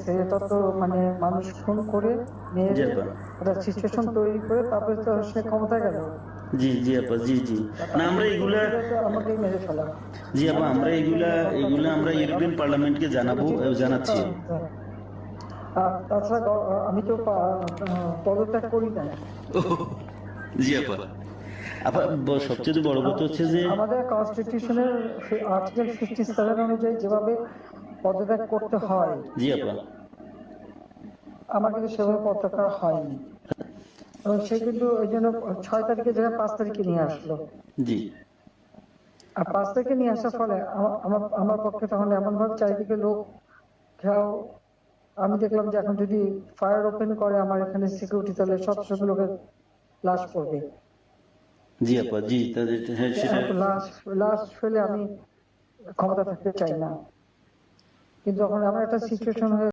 সেটা তো মানে মানুষ খুন করে মেরে জি আপা একটা সিচুয়েশন তৈরি করে তারপরে তো সে ক্ষমতায় গেল। জি জি আপা জি জি না তার আমরা এগুলা পরিপ্রেক্ষিতে তো আমাকেই মেরে ফেলা। জি আপা আমি আমরা চাই যে এগুলা এটা গণতন্ত্র এগুলা আমরা ফিরে ইউরোপিয়ান আবার পার্লামেন্টকে জানাবো ঠিক আছে। জানাচ্ছি। তাছাড়া আমি তো পদত্যাগ করি নাই। জি আপা আপা সবচেয়ে বড় কথা হচ্ছে যে আমাদের কনস্টিটিউশনের আর্টিকেল 57 অনুযায়ী যেভাবে পদত্যাগ করতে হয় জি আপা আমার কিন্তু সেভাবে পদত্যাগ হয়নি, এবং সে কিন্তু ওই জন্য 6 তারিখে জায়গায় 5 তারিখে নিয়ে আসলো। জি আর 5 তারিখে নিয়ে আসার ফলে আমার আমার পক্ষে তখন এমন ভাবে চারিদিকে লোক ঘেরাও। আমি দেখলাম যে এখন যদি ফায়ার ওপেন করে আমার এখানে সিকিউরিটি, তাহলে শত শত লোকের লাশ পড়বে। জি আপা জি তাদের হ্যাঁ সেটা লাশ লাশ ফেলে আমি ক্ষমতা থাকতে চাই না। কিন্তু যখন আমার একটা সিচুয়েশন হয়ে